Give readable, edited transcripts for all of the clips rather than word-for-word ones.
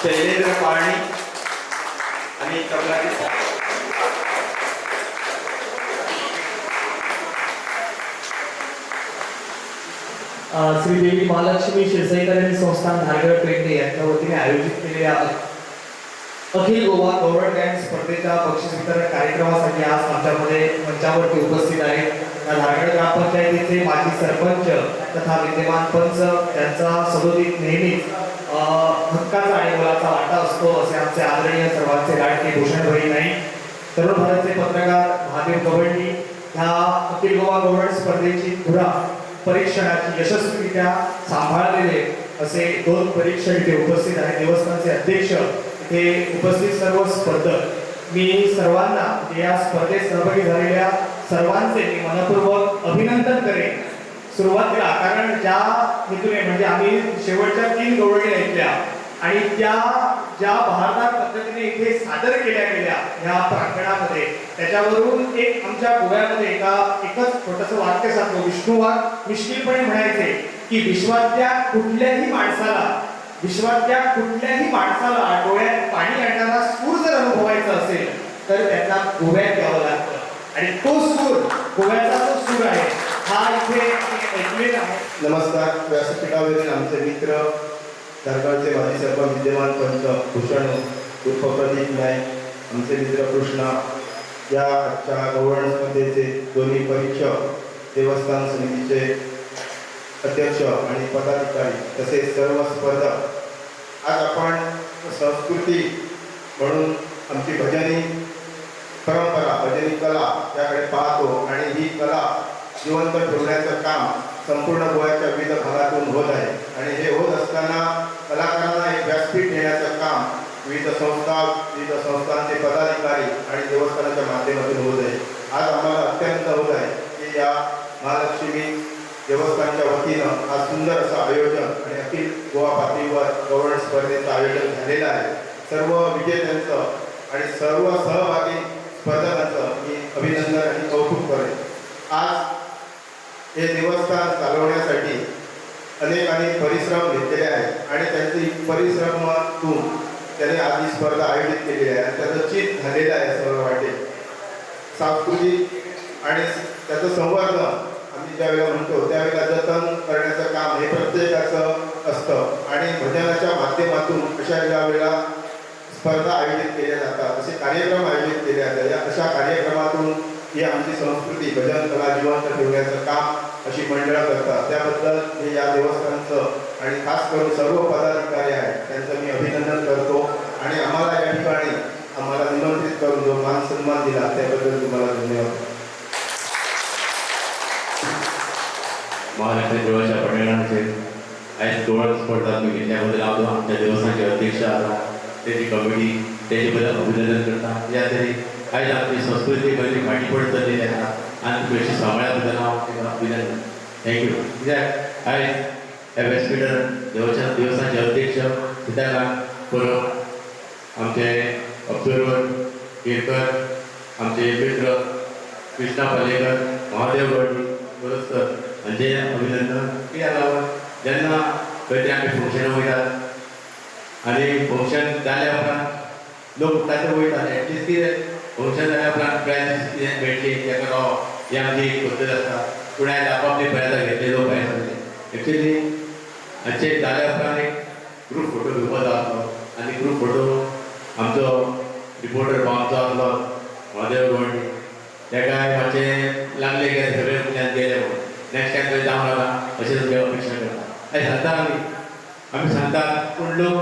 शैलेंद्र पाणी आणि कमलाजी श्री देवी महालक्ष्मी शिरसाईकरांनी संस्थान धारगड पेंडे यांच्या वतीने आयोजित केलेल्या अखिल गोवा गव्हर्नमेंट बँक स्पर्धेच्या बक्षीस वितरण कार्यक्रमासाठी आज आमच्यामध्ये मंचावरती उपस्थित आहेत. धारगड ग्रामपंचायतीचे माजी सरपंच तथा विद्यमान पंच यांचा सदोदित नेहमीच हक्काचा आणि मुलाचा वाटा असतो असे आमचे आदरणीय सर्वांचे लाडके भूषणभाई नाईक, तरुण भारतचे पत्रकार महादेव गवळणी ह्या अखिल गोवा गव्हर्नमेंट स्पर्धेची धुरा परीक्षणाची यशस्वीरित्या सांभाळलेले असे 2 परीक्षक इथे उपस्थित आहेत. देवस्थानचे अध्यक्ष इथे उपस्थित सर्व स्पर्धक, मी सर्वांना या स्पर्धेत सहभागी झालेल्या सर्वांचे मी मनपूर्वक अभिनंदन करेन. सुरुवातीला कारण ज्या हेतूने म्हणजे आम्ही शेवटच्या 3 गवळणी ऐकल्या आणि त्या ज्या बहारदार पद्धतीने इथे सादर केल्या गेल्या ह्या प्रांगणामध्ये, त्याच्यावरून एक आमच्या गोव्यामध्ये एकच छोटंसं वाक्य सांगतो. विष्णुवाद निश्चितपणे म्हणायचे की विश्वातल्या कुठल्याही माणसाला डोळ्यात पाणी आणणारा सूर जर अनुभवायचा असेल तर त्यांना गोव्यात यावं लागतं आणि तो सूर गोव्याचा जो सूर आहे हा इथे ऐकलेला आहे. नमस्कार. व्यासपीठावरील आमचे मित्र धारगडचे माजी सरपंच विद्यमान पंच भूषण उर्फ प्रदीप नाईक, आमचे मित्र कृष्णा, या आजच्या गव्हर्नन्स स्पर्धेचे दोन्ही परीक्षक, देवस्थान समितीचे अध्यक्ष आणि पदाधिकारी तसेच सर्व स्पर्धक, आज आपण संस्कृती म्हणून आमची भजनी परंपरा, भजनी कला याकडे पाहतो आणि ही कला जिवंत ठेवण्याचं काम संपूर्ण गोव्याच्या विविध भागातून होत आहे आणि हे होत असताना कलाकारांना एक व्यासपीठ देण्याचं काम विविध संस्थांचे पदाधिकारी आणि देवस्थानाच्या माध्यमातून होत आहे. आज आम्हाला अत्यंत होत आहे की या महालक्ष्मी देवस्थानच्या वतीनं आज सुंदर असं आयोजन आणि अखिल गोवा पातळीवर गव्हर्नन्स स्पर्धेचं आयोजन झालेलं आहे. सर्व विजेत्यांचं आणि सर्व सहभागी स्पर्धकांचं मी अभिनंदन आणि कौतुक करेन. आज हे देवस्थान चालवण्यासाठी अनेकांनी परिश्रम घेतलेले आहेत आणि त्यांची परिश्रमातून त्याने आज ही स्पर्धा आयोजित केलेली आहे आणि त्याचं चित झालेलं आहे असं मला वाटेल. सांस्कृतिक आणि त्याचं संवर्धन आम्ही ज्यावेळेला म्हणतो त्यावेळेला जतन करण्याचं काम हे प्रत्येकाचं असतं आणि भजनाच्या माध्यमातून अशा वेळेला स्पर्धा आयोजित केल्या जातात, असे कार्यक्रम आयोजित केले जातात. या अशा कार्यक्रमातून ही आमची संस्कृती भजन कला जिवंत ठेवण्याचं काम अशी मंडळं करतात. त्याबद्दल मी या देवस्थानचं आणि खास करून सर्व पदाधिकारी आहेत त्यांचं मी अभिनंदन करतो आणि आम्हाला या ठिकाणी आम्हाला निमंत्रित करून जो मान सन्मान दिला त्याबद्दल तुम्हाला धन्यवाद. महाराष्ट्र देवाच्या पडण्याचे आज डोळा स्पर्धा मी घेतल्याबद्दल आमच्या देवस्थानचे अध्यक्ष त्याची कमिटी त्याच्याबद्दल अभिनंदन करतात. या तरी आज आमची संस्कृती बरी माहिती पडत चाललेली आहे आणि तुम्ही अशी सांभाळल्याबद्दल अभिनंदन. थँक्यू. आज या व्यासपीठावर देवस्थानचे अध्यक्ष सीताराम परब, आमचे ऑब्झर्वर केरकर, आमचे मित्र कृष्णा पालेकर, महादेव गवळणी, परस्पर म्हणजे अभिनंदन. याला ज्यांना कधी आम्ही फंक्शन वयतात आणि फंक्शन जाल्या उपरांत लोक ताचे वयतात ॲटलिस्ट कितें फंक्शन जाल्या उपरांत प्रायज कितें भेटली तेका राव ही आमची एक पद्दत आसता. पूण आयज आपापली प्रायजां घेतली लोक भायर सरले. एक्चुली हाचे जाल्या उपरांत एक ग्रूप फोटो घेवपाचो आसलो आनी ग्रूप फोटो आमचो रिपोर्टर आमचो आसलो महादेव गवळणी, तेकाय मातशें लागले की सगळे कडल्यान गेले म्हणून नेक्स्ट टायम थंय जावं नाका अशें तुमचे अपेक्षा करता. आयज सांगता आमी सांगतात पूण लोक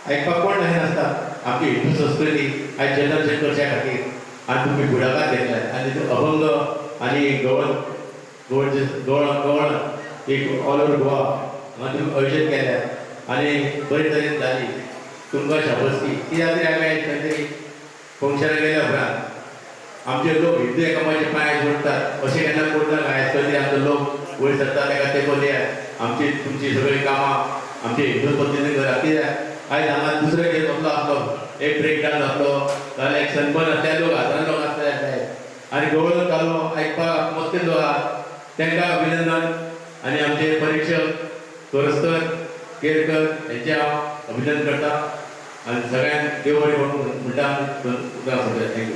आयकपाक कोण नाही नासता. आमची हिंदू संस्कृती आयज जनरेशन करच्या खातीर आनी तुमी फुडाकार घेतल्यात आनी तितून अभंग आनी गवळ एक ऑल ओवर गोवा हांगा तुमी आयोजन केल्यात आनी बरे तरेन जाली. तुमकां शाबसकी कित्याक तरी आमी आयज खंय तरी फंक्शनाक गेल्या उपरांत आमचे लोक हिंदू एकामेकाचे पांय जोडटात अशें केन्ना करता काय. आयज खंय तरी आमचो लोक वयर सरता तेका तेंको दियात. आमची तुमची सगळीं कामां आमचे हिंदू पद्दतीन करा. कित्याक आयज हांगा दुसरे एक कसलो आसलो एक ब्रेक डान्स आसलो जाल्यार एक सनबर्न आसले लोक हजारां लोक आसले आनी गवळण जालो आयकपाक मस्ती लोक आहा तांकां अभिनंदन. आनी आमचे परीक्षक परस्पर केरकर हेंचे हांव अभिनंदन करता. आणि सगळ्यांक देव बरें म्हणून म्हणटा थँक्यू.